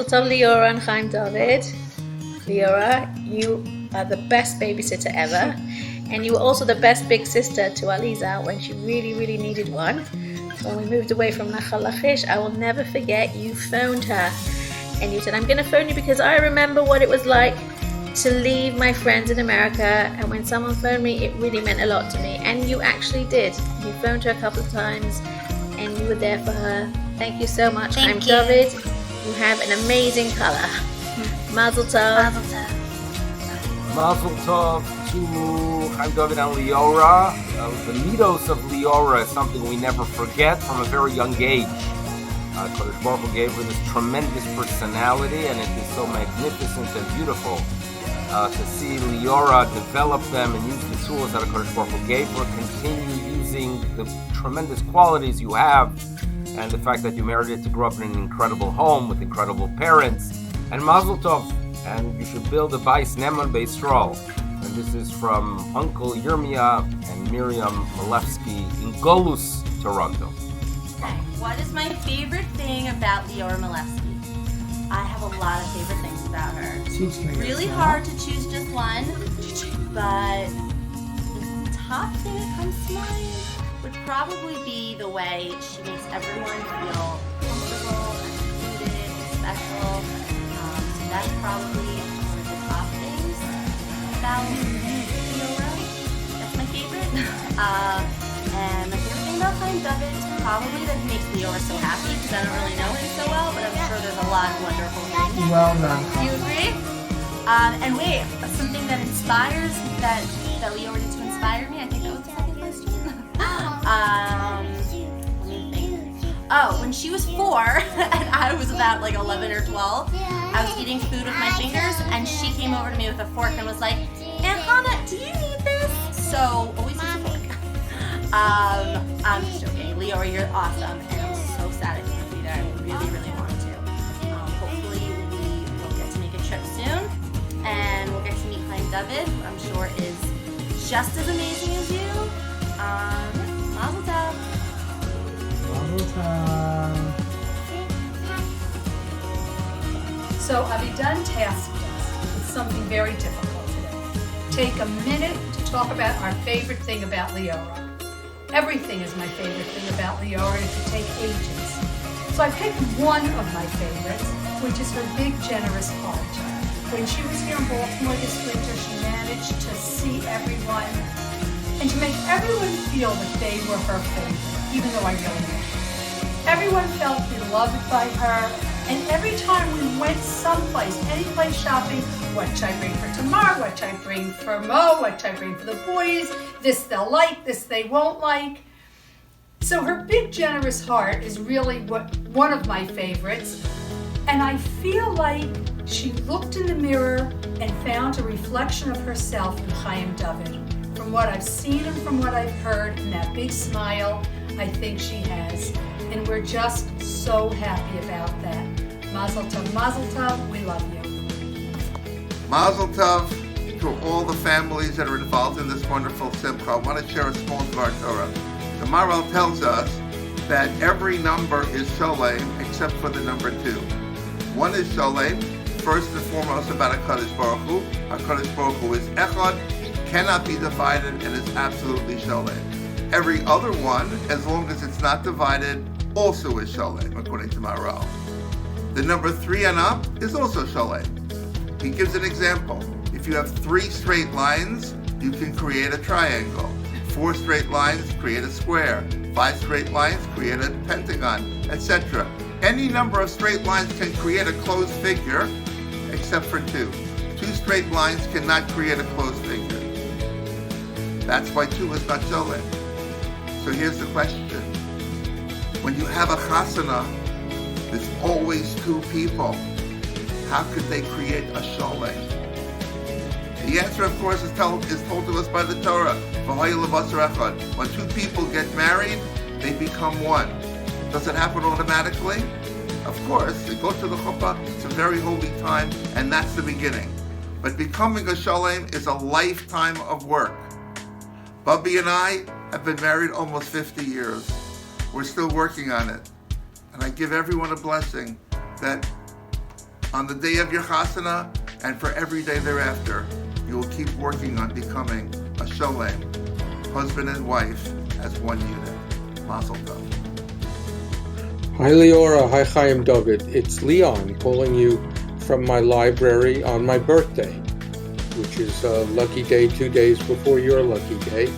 tov, Liora and Chaim Dovid. Liora, you are the best babysitter ever, and you were also the best big sister to Aliza when she really, really needed one. When we moved away from Nachal Lachish, I will never forget, you phoned her, and you said, I'm going to phone you because I remember what it was like to leave my friends in America, and when someone phoned me, it really meant a lot to me. And you actually did. You phoned her a couple of times, and you were there for her. Thank you so much, Chaim Dovid. You have an amazing color. Mazel tov. Mazel tov. Mazel tov to Chaim Dovid and Liora. The midos of Liora is something we never forget from a very young age. Kodesh Baruch Hu gave her this tremendous personality, and it is so magnificent and beautiful to see Liora develop them and use the tools that Kodesh Baruch Hu gave her, continue using the tremendous qualities you have, and the fact that you merited to grow up in an incredible home with incredible parents. And Mazel Tov, and you should build a Bais Neman Beis Yisrael. And this is from Uncle Yirmiyah and Miriam Milevsky in Golus, Toronto. Okay, what is my favorite thing about Liora Milevsky? I have a lot of favorite things about her. Really hard to choose just one, but the top thing that comes to mind would probably be the way she makes everyone feel comfortable and included and special. So that's probably one of the top things about Liora. That's my favorite. And my favorite thing about Chaim Dovid is probably that he makes Liora so happy, because I don't really know him so well, but I'm sure there's a lot of wonderful things. Well done. You agree? And wait, something that inspires, that Liora did to inspire me, I think that was the second question. Let me think. Oh, when she was 4, and I was about like 11 or 12, I was eating food with my fingers, and she came over to me with a fork and was like, Aunt Hannah, do you need this? So, always use a fork. I'm just joking. Liora, you're awesome, and I'm so sad I can't be there. I really, really want to. Hopefully we will get to make a trip soon, and we'll get to meet Chaim Dovid, who I'm sure is just as amazing as you. Mazel tov. Mazel tov. So I've done tasked us with something very difficult today. Take a minute to talk about our favorite thing about Liora. Everything is my favorite thing about Liora, and it could take ages. So I picked one of my favorites, which is her big, generous heart. When she was here in Baltimore this winter, she managed to see everyone and to make everyone feel that they were her favorite, even though I really didn't. Everyone felt beloved by her, and every time we went someplace, any place shopping, what should I bring for Tamar, what should I bring for Mo, what should I bring for the boys, this they'll like, this they won't like. So her big, generous heart is really one of my favorites, and I feel like she looked in the mirror and found a reflection of herself in Chaim Dovid. From what I've seen and from what I've heard, and that big smile, I think she has. And we're just so happy about that. Mazel tov, we love you. Mazel tov to all the families that are involved in this wonderful simcha. I want to share a small Dvar Torah. The Maral tells us that every number is sholem except for the number 2. One is sholem, first and foremost about HaKadosh Baruch Hu. HaKadosh Baruch Hu is echad, cannot be divided, and is absolutely sholem. Every other one, as long as it's not divided, also is sholem, according to Maral. The number 3 and up is also sholem. He gives an example. If you have 3 straight lines, you can create a triangle. 4 straight lines, create a square. 5 straight lines, create a pentagon, etc. Any number of straight lines can create a closed figure, except for 2. 2 straight lines cannot create a closed figure. That's why 2 is not sholem. So here's the question. When you have a chasana, there's always 2 people. How could they create a sholem? The answer, of course, is told to us by the Torah. When 2 people get married, they become one. Does it happen automatically? Of course, they go to the chuppah, it's a very holy time, and that's the beginning. But becoming a sholem is a lifetime of work. Bubby and I have been married almost 50 years. We're still working on it. And I give everyone a blessing that on the day of your chasana and for every day thereafter. You will keep working on becoming a sholem, husband and wife, as one unit. Mazel tov. Hi Liora, hi Chaim Dovid. It's Leon calling you from my library on my birthday, which is a lucky day 2 days before your lucky day.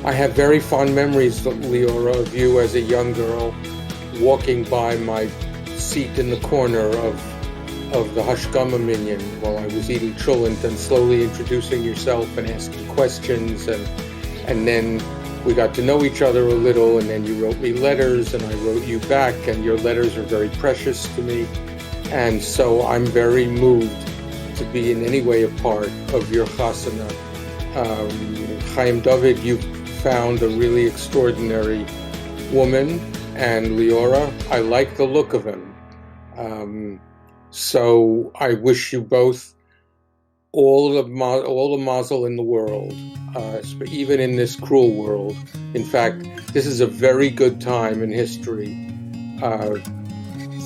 I have very fond memories, Liora, of you as a young girl walking by my seat in the corner of the Hashkama minyan while I was eating cholent and slowly introducing yourself and asking questions, and then we got to know each other a little, and then you wrote me letters and I wrote you back, and your letters are very precious to me, and so I'm very moved to be in any way a part of your chasana. Chaim Dovid, you found a really extraordinary woman, and Liora, I like the look of him. So I wish you both all the mazel in the world, even in this cruel world. In fact, this is a very good time in history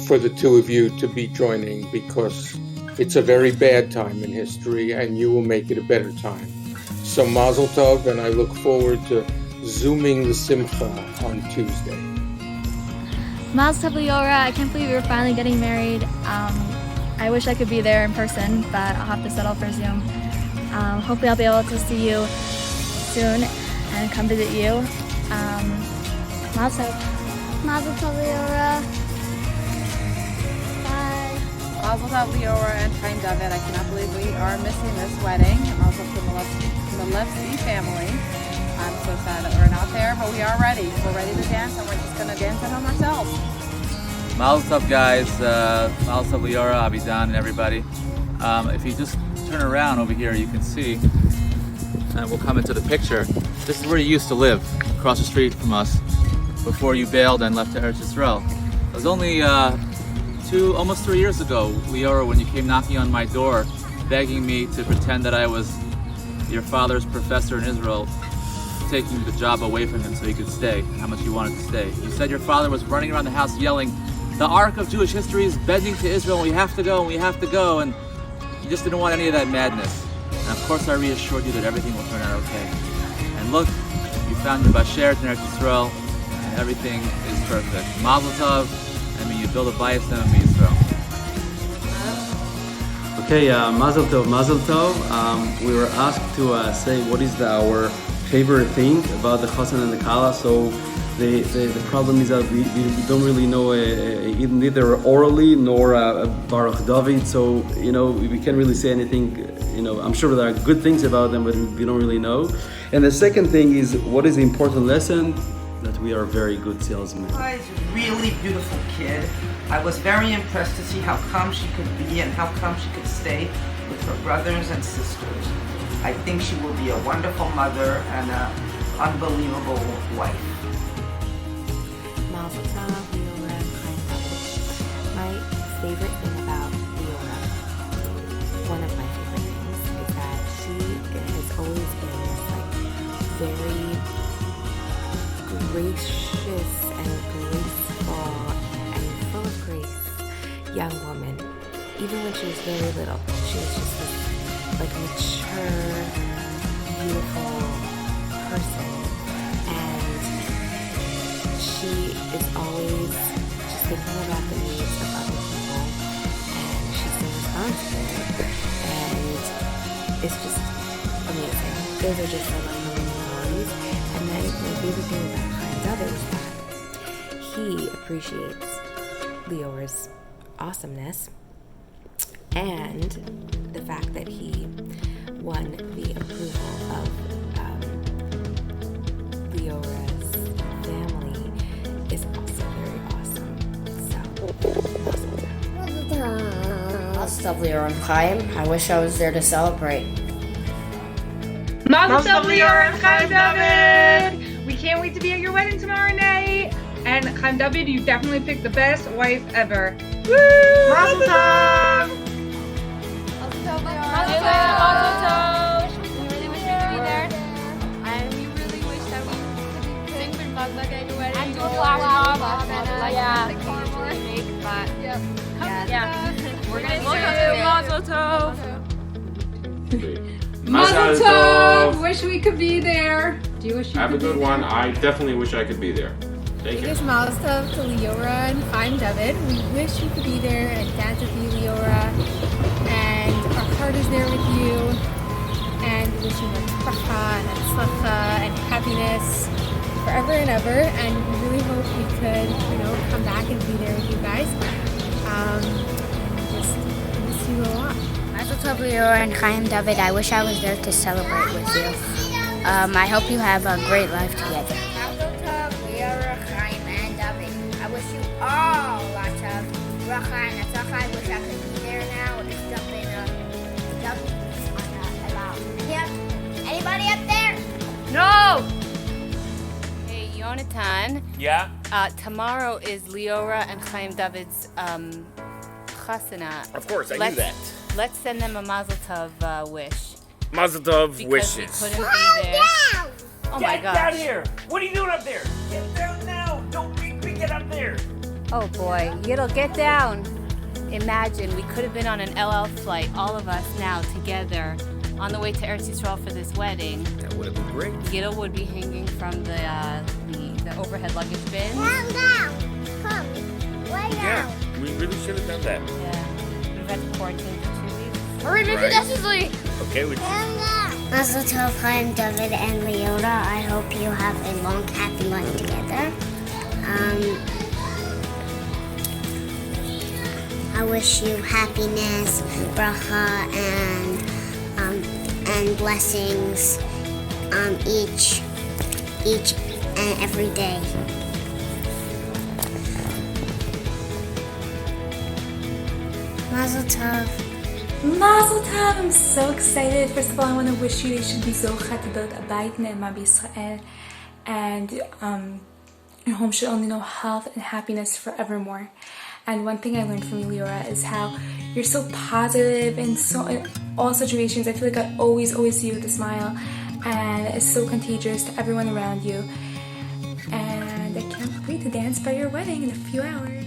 for the two of you to be joining, because it's a very bad time in history and you will make it a better time. So mazel tov, and I look forward to Zooming the Simcha on Tuesday. Mazel tov, Liora. I can't believe we're finally getting married. I wish I could be there in person, but I'll have to settle for Zoom. Hopefully I'll be able to see you soon and come visit you. Mazel tov. Mazel tov, Liora. Bye. Mazel tov, Liora and Chaim Dovid. I cannot believe we are missing this wedding. Mazel tov to the Milevsky family. I'm so sad that we're not there, but we are ready. We're ready to dance, and we're just going to dance at home ourselves. Mazel tov, guys. Mazel tov, Liora, Abidan, and everybody. If you just turn around over here, you can see, and we'll come into the picture. This is where you used to live, across the street from us, before you bailed and left to Eretz Yisrael. It was only almost 3 years ago, Liora, when you came knocking on my door, begging me to pretend that I was your father's professor in Israel, taking the job away from him so he could stay, how much he wanted to stay. You said your father was running around the house yelling, "The arc of Jewish history is bending to Israel, and we have to go, and we have to go," and you just didn't want any of that madness. And of course I reassured you that everything will turn out okay. And look, you found your Basher in Eretz Yisrael, and everything is perfect. Mazel tov, and may you build a bias and be Yisrael. Okay, Mazel tov, Mazel tov. We were asked to say what is our favorite thing about the Chassan and the Kala. So the problem is that we don't really know neither orally nor Baruch David. So we can't really say anything. I'm sure there are good things about them, but we don't really know. And the second thing is, what is the important lesson? That we are very good salesmen. She's a really beautiful kid. I was very impressed to see how calm she could be and how calm she could stay with her brothers and sisters. I think she will be a wonderful mother and an unbelievable wife. Mazel tov, Liora and Chaim Dovid. My favorite thing about Liora, one of my favorite things, is that she has always been this very gracious and graceful and full of grace young woman. Even when she was very little, she was just this mature, beautiful person, and she is always just thinking about the needs of other people, and she's so responsible, and it's just amazing. Those are just some of my memories. And then my favorite thing about Chaim Dovid is that he appreciates Liora's awesomeness and the fact that he won the approval of Liora's family is also very awesome. So, Mazel tov, Liora and Chaim. I wish I was there to celebrate. Mazel tov, Liora and Chaim Dovid! We can't wait to be at your wedding tomorrow night. And Chaim Dovid, you definitely picked the best wife ever. Woo! Mazel tov! Mazel tov! We really wish we could be there. And we really wish that we could sing for Maglag at your wedding. And do a flash mob. Yeah. but Yep. yeah. We're gonna be Mazel tov. Mazel tov. Wish we could be there. Do you wish you Have a could good be one. there? I definitely wish I could be there. Thank you. Biggest Mazel tov to Liora and Chaim Dovid. We wish we could be there and dance with you, Liora. And our heart is there with you. And we wish you much bracha and atzlacha and happiness forever and ever. And we really hope we could, come back and be there with you guys. Just miss you a lot. Mazel tov, Liora and Chaim Dovid. I wish I was there to celebrate with you. I hope you have a great life together. Mazel tov, Liora, Chaim, and Dovid. I wish you all lots of bracha and atzlacha. I wish I could be there now. Just jump in Yep. Anybody up there? No! Hey, Yonatan. Yeah? Tomorrow is Liora and Chaim Dovid's chasana. Of course, I knew that. Let's send them a Mazel Tov wish. Mazel tov Because wishes. we couldn't be there. Oh my Get gosh. down here! What are you doing up there? Get down now! Don't make me get up there! Oh boy, Yit'll get down. Imagine we could have been on an LL flight, all of us now together, on the way to Eretz Yisrael for this wedding. That would have been great. Yit'll would be hanging from the overhead luggage bin. Calm down. Come. Lay Yeah, we really should have done that. Yeah. We've had to quarantine for 2 weeks. Hurry, make it necessary. Okay, we Mazel tov, Chaim Dovid and Liora. I hope you have a long, happy life together. I wish you happiness, bracha, and blessings, each and every day. Mazel tov. Mazel tov! I'm so excited. First of all, I want to wish you should be zocha to build a bayit ne'ema b'Yisrael, and your home should only know health and happiness forevermore. And one thing I learned from you, Liora, is how you're so positive in all situations. I feel like I always see you with a smile, and it's so contagious to everyone around you. And I can't wait to dance by your wedding in a few hours.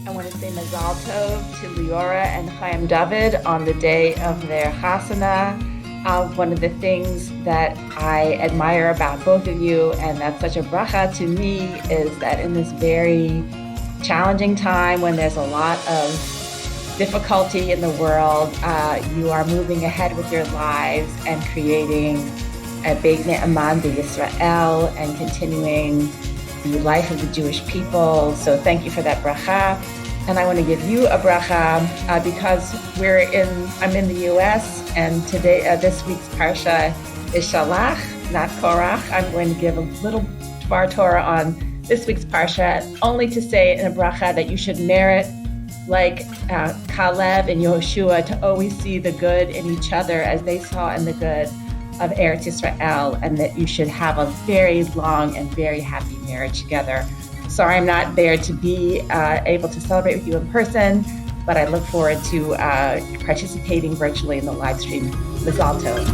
I want to say Mazal Tov to Liora and Chaim Dovid on the day of their chasana. One of the things that I admire about both of you, and that's such a bracha to me, is that in this very challenging time when there's a lot of difficulty in the world, you are moving ahead with your lives and creating a Beit Ne'eman b'Yisrael and continuing the life of the Jewish people. So thank you for that bracha. And I want to give you a bracha because I'm in the U.S. and today, this week's parsha is Shalach, not Korach. I'm going to give a little Dvar Torah on this week's parsha, only to say in a bracha that you should merit, like Kalev and Yehoshua, to always see the good in each other as they saw in the good of Eretz Yisrael, and that you should have a very long and very happy marriage together. Sorry I'm not there to be able to celebrate with you in person, but I look forward to participating virtually in the live stream. Mazal tov.